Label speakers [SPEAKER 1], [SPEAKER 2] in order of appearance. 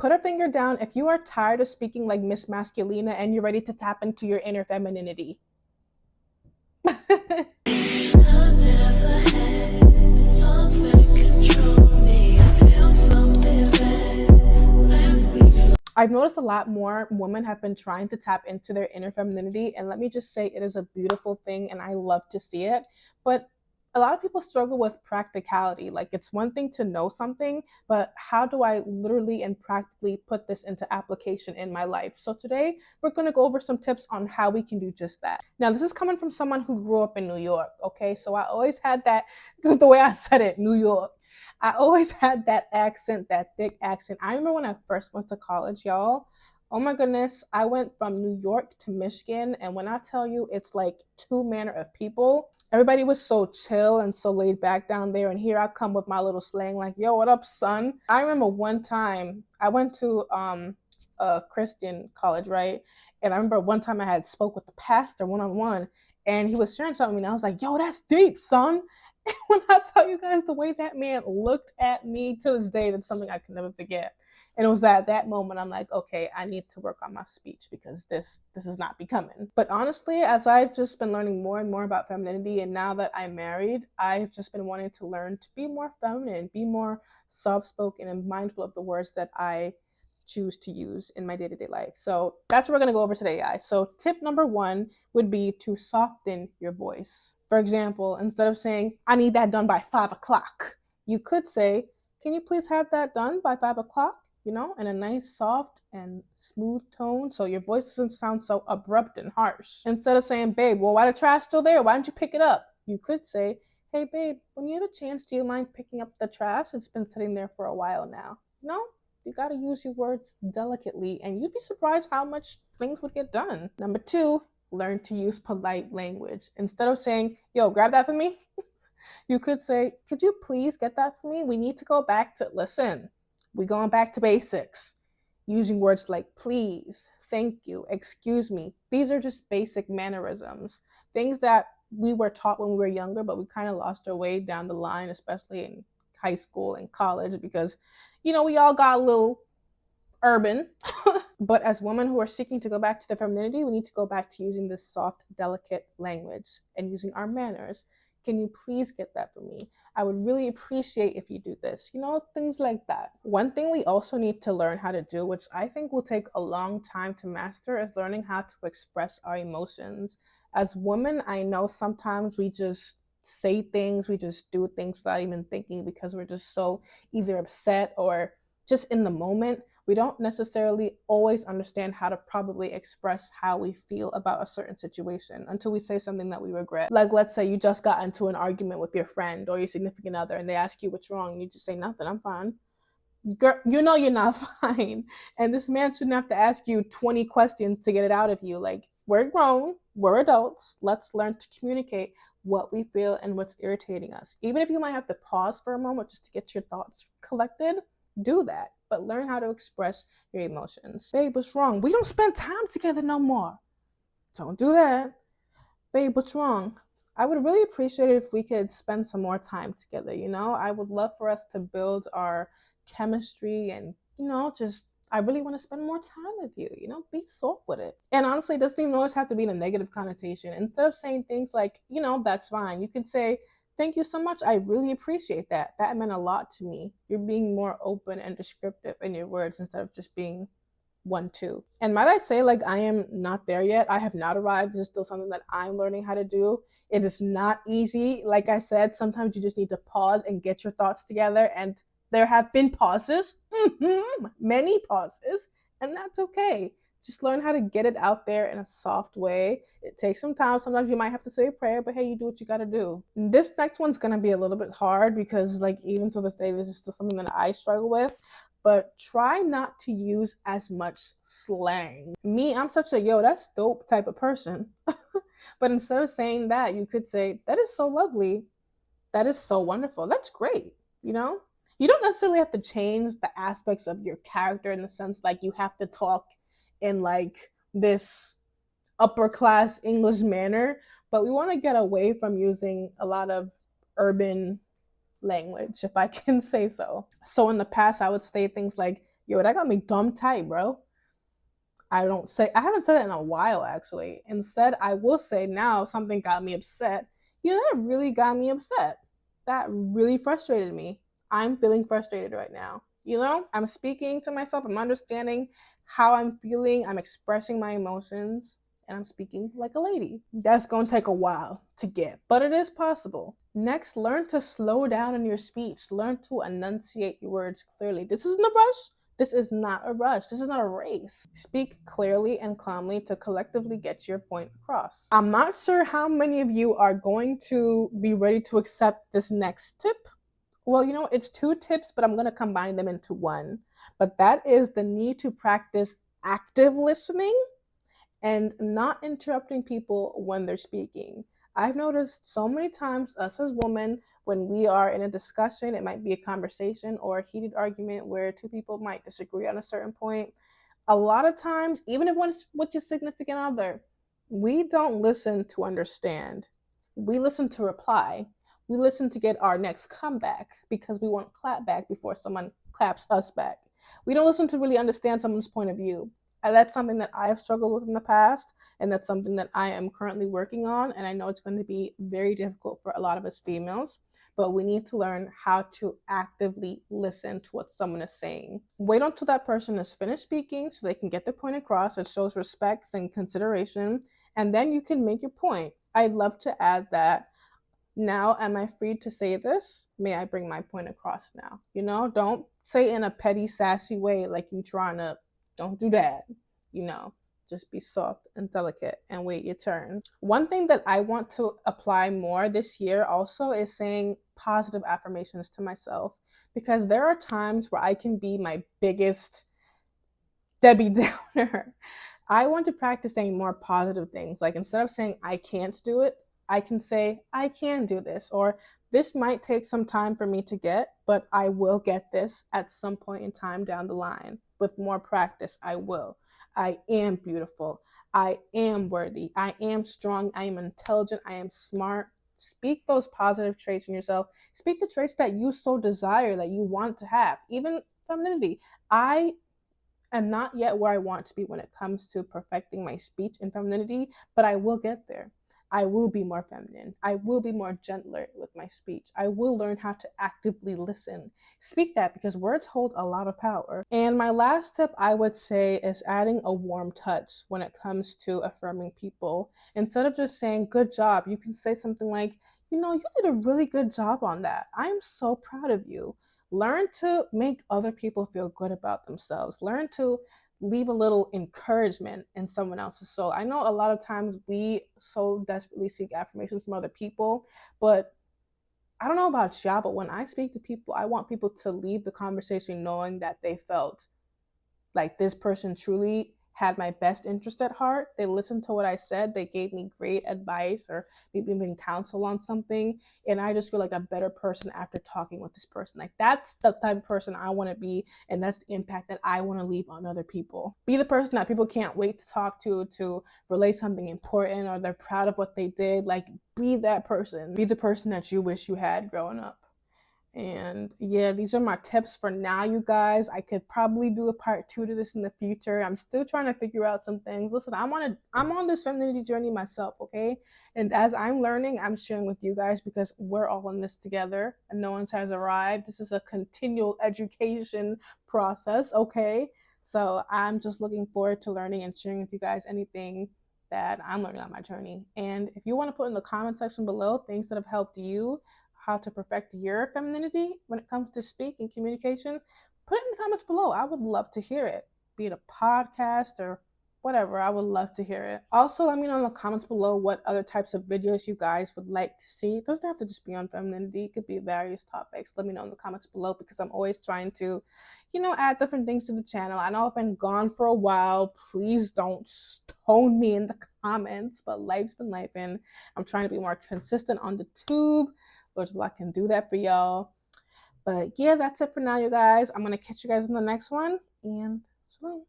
[SPEAKER 1] Put a finger down if you are tired of speaking like Miss Masculina and you're ready to tap into your inner femininity. I've noticed a lot more women have been trying to tap into their inner femininity, and let me just say it is a beautiful thing and I love to see it. But a lot of people struggle with practicality. Like, it's one thing to know something, but how do I literally and practically put this into application in my life? So today we're going to go over some tips on how we can do just that. Now, this is coming from someone who grew up in New York, okay? So I always had that, the way I said it, New York. I always had that accent, that thick accent. I remember when I first went to college, y'all. Oh my goodness, I went from New York to Michigan, and when I tell you it's like two manner of people, everybody was so chill and so laid back down there, and here I come with my little slang like, yo, what up, son? I remember one time I went to a Christian college, right? And I remember one time I had spoke with the pastor one-on-one, and he was sharing something, and I was like, yo, that's deep, son. And when I tell you guys the way that man looked at me to this day, that's something I can never forget. And it was at that moment I'm like, okay, I need to work on my speech because this is not becoming. But honestly, as I've just been learning more and more about femininity, and now that I'm married, I've just been wanting to learn to be more feminine, be more soft-spoken, and mindful of the words that I choose to use in my day-to-day life. So that's what we're going to go over today, guys. So tip number 1 would be to soften your voice. For example, instead of saying, I need that done by 5 o'clock, you could say, can you please have that done by 5 o'clock? You know, in a nice, soft, and smooth tone, so your voice doesn't sound so abrupt and harsh. Instead of saying, babe, well, why the trash still there? Why didn't you pick it up? You could say, hey, babe, when you have a chance, do you mind picking up the trash? It's been sitting there for a while now. No? You got to use your words delicately, and you'd be surprised how much things would get done. Number 2, learn to use polite language. Instead of saying, yo, grab that for me, you could say, could you please get that for me? We need to go back to, listen, we're going back to basics. Using words like please, thank you, excuse me. These are just basic mannerisms. Things that we were taught when we were younger, but we kind of lost our way down the line, especially in high school and college, because, you know, we all got a little urban. But as women who are seeking to go back to their femininity, we need to go back to using this soft, delicate language and using our manners. Can you please get that for me? I would really appreciate if you do this. You know, things like that. One thing we also need to learn how to do, which I think will take a long time to master, is learning how to express our emotions. As women, I know sometimes we just say things, we just do things without even thinking because we're just so either upset or just in the moment. We don't necessarily always understand how to probably express how we feel about a certain situation until we say something that we regret. Like, let's say you just got into an argument with your friend or your significant other and they ask you what's wrong and you just say nothing, I'm fine. Girl, you know you're not fine. And this man shouldn't have to ask you 20 questions to get it out of you. Like, we're grown, we're adults, let's learn to communicate what we feel and what's irritating us. Even if you might have to pause for a moment just to get your thoughts collected, do that, but learn how to express your emotions. Babe, what's wrong? We don't spend time together no more. Don't do that. Babe, what's wrong? I would really appreciate it if we could spend some more time together, you know? I would love for us to build our chemistry and, you know, just, I really want to spend more time with you, you know? Be soft with it. And honestly, it doesn't even always have to be in a negative connotation. Instead of saying things like, you know, that's fine, you could say, thank you so much. I really appreciate that. That meant a lot to me. You're being more open and descriptive in your words instead of just being 1-2. And might I say, like, I am not there yet. I have not arrived. This is still something that I'm learning how to do. It is not easy. Like I said, sometimes you just need to pause and get your thoughts together. And there have been pauses, many pauses, and that's okay. Just learn how to get it out there in a soft way. It takes some time. Sometimes you might have to say a prayer, but hey, you do what you gotta do. And this next one's gonna be a little bit hard because, like, even to this day, this is still something that I struggle with. But try not to use as much slang. Me, I'm such a yo, that's dope type of person. But instead of saying that, you could say, that is so lovely. That is so wonderful. That's great, you know? You don't necessarily have to change the aspects of your character in the sense like you have to talk in like this upper class English manner, but we want to get away from using a lot of urban language, if I can say so. So in the past, I would say things like, Yo, that got me dumb tight, bro. I haven't said it in a while actually. Instead, I will say now something got me upset. You know, that really got me upset. That really frustrated me. I'm feeling frustrated right now. You know, I'm speaking to myself, I'm understanding how I'm feeling, I'm expressing my emotions, and I'm speaking like a lady. That's gonna take a while to get, but it is possible. Next, learn to slow down in your speech. Learn to enunciate your words clearly. This isn't a rush. This is not a rush. This is not a race. Speak clearly and calmly to collectively get your point across. I'm not sure how many of you are going to be ready to accept this next tip. Well, you know, it's two tips, but I'm going to combine them into one. But that is the need to practice active listening and not interrupting people when they're speaking. I've noticed so many times, us as women, when we are in a discussion, it might be a conversation or a heated argument where two people might disagree on a certain point. A lot of times, even if it's with your significant other, we don't listen to understand. We listen to reply. We listen to get our next comeback because we want clap back before someone claps us back. We don't listen to really understand someone's point of view. And that's something that I have struggled with in the past, and that's something that I am currently working on. And I know it's going to be very difficult for a lot of us females, but we need to learn how to actively listen to what someone is saying. Wait until that person is finished speaking so they can get their point across. It shows respect and consideration, and then you can make your point. I'd love to add that. Now, am I free to say this? May I bring my point across now? You know, don't say in a petty, sassy way like you trying to. Don't do that. You know, just be soft and delicate and wait your turn. One thing that I want to apply more this year also is saying positive affirmations to myself, because there are times where I can be my biggest Debbie Downer. I want to practice saying more positive things. Like instead of saying I can't do it, I can say I can do this, or this might take some time for me to get, but I will get this at some point in time down the line. With more practice, I will. I am beautiful. I am worthy. I am strong. I am intelligent. I am smart. Speak those positive traits in yourself. Speak the traits that you so desire, that you want to have. Even femininity. I am not yet where I want to be when it comes to perfecting my speech and femininity, but I will get there. I will be more feminine. I will be more gentler with my speech. I will learn how to actively listen. Speak that, because words hold a lot of power. And my last tip I would say is adding a warm touch when it comes to affirming people. Instead of just saying good job, you can say something like, you know, you did a really good job on that. I'm so proud of you. Learn to make other people feel good about themselves. Learn to leave a little encouragement in someone else's soul. I know a lot of times we so desperately seek affirmations from other people, but I don't know about y'all, but when I speak to people, I want people to leave the conversation knowing that they felt like this person truly had my best interest at heart. They listened to what I said. They gave me great advice or maybe even counsel on something. And I just feel like a better person after talking with this person. Like that's the type of person I want to be. And that's the impact that I want to leave on other people. Be the person that people can't wait to talk to relay something important, or they're proud of what they did. Like be that person. Be the person that you wish you had growing up. And yeah, these are my tips for now, you guys. I could probably do a part two to this in the future. I'm still trying to figure out some things. Listen, I'm on this femininity journey myself, okay? And as I'm learning, I'm sharing with you guys, because we're all in this together and no one has arrived. This is a continual education process, okay? So I'm just looking forward to learning and sharing with you guys anything that I'm learning on my journey. And if you want to put in the comment section below things that have helped you, how to perfect your femininity when it comes to speak and communication, put it in the comments below. I would love to hear it, be it a podcast or whatever. I would love to hear it. Also, let me know in the comments below what other types of videos you guys would like to see. It doesn't have to just be on femininity. It could be various topics. Let me know in the comments below, because I'm always trying to, you know, add different things to the channel. I know I've been gone for a while. Please don't stone me in the comments, but life's been life, and I'm trying to be more consistent on the tube. Lord, I can do that for y'all. But yeah, that's it for now, you guys. I'm going to catch you guys in the next one, and shalom.